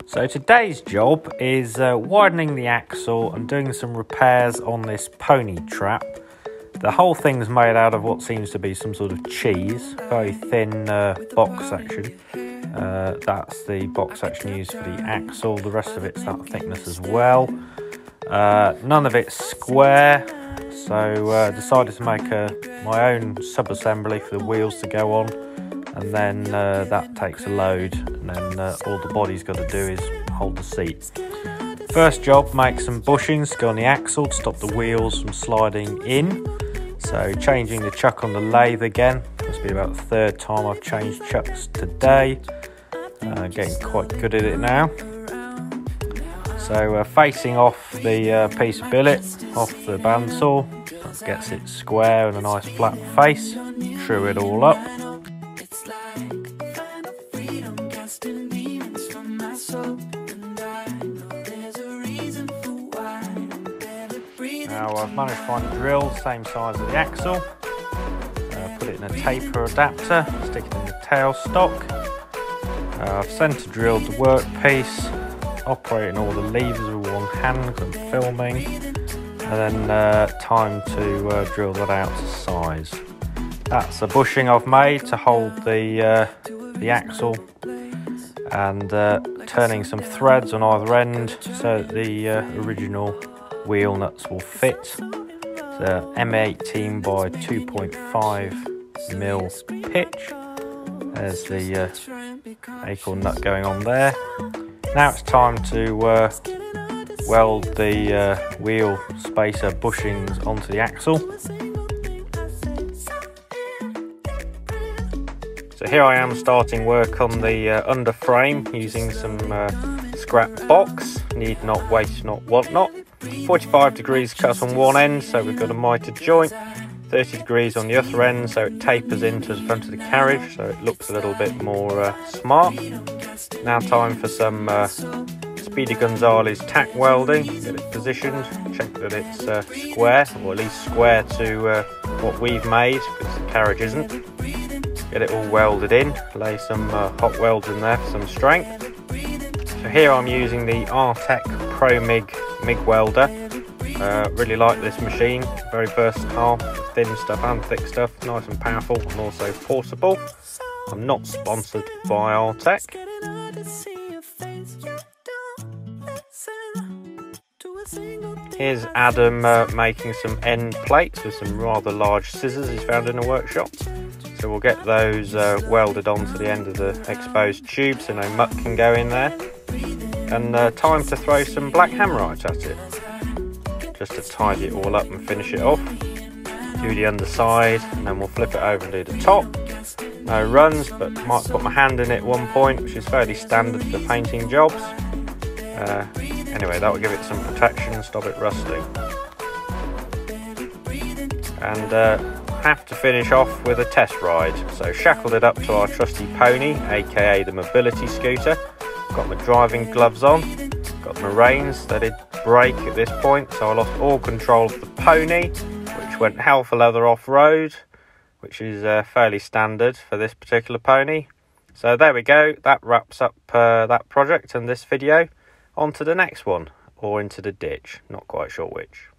So today's job is widening the axle and doing some repairs on this pony trap. The whole thing's made out of what seems to be some sort of cheese, very thin box section. That's the box section used for the axle. The rest of it's that thickness as well. None of it's square, so decided to make my own sub-assembly for the wheels to go on, and then that takes a load, and then all the body's got to do is hold the seat. First job, make some bushings to go on the axle to stop the wheels from sliding in. So changing the chuck on the lathe again. Must be about the third time I've changed chucks today. Getting quite good at it now. So facing off the piece of billet off the bandsaw, that gets it square and a nice flat face. True it all up. Now I've managed to find a drill same size as the axle. Put it in a taper adapter, stick it in the tailstock. I've centre drilled the workpiece, operating all the levers with one hand because I'm filming, and then time to drill that out to size. That's a bushing I've made to hold the axle, and turning some threads on either end so that the original wheel nuts will fit. It's a M18 by 2.5mm pitch. There's the acorn nut going on there. Now it's time to weld the wheel spacer bushings onto the axle. So here I am starting work on the underframe using some scrap box. Need not, waste not, want not. 45 degrees cut on one end, so we've got a mitered joint. 30 degrees on the other end, so it tapers into the front of the carriage, so it looks a little bit more smart. Now time for some Speedy Gonzales tack welding. Get it positioned, check that it's square, or at least square to what we've made, because the carriage isn't. Get it all welded in, lay some hot welds in there for some strength. So here I'm using the Tack Pro MIG welder. Really like this machine, very versatile, thin stuff and thick stuff, nice and powerful, and also portable. I'm not sponsored by Tack. Here's Adam making some end plates with some rather large scissors he's found in a workshop. So we'll get those welded onto the end of the exposed tube so no muck can go in there. And time to throw some black hammerite at it, just to tidy it all up and finish it off. Do the underside, and then we'll flip it over and do the top. No runs, but might put my hand in it at one point, which is fairly standard for painting jobs. Anyway, that will give it some protection and stop it rusting. And have to finish off with a test ride. So shackled it up to our trusty pony, aka the mobility scooter. Got my driving gloves on, got my reins. They did break at this point, so I lost all control of the pony, which went hell for leather off-road, which is fairly standard for this particular pony. So there we go, that wraps up that project and this video. On to the next one, or into the ditch, not quite sure which.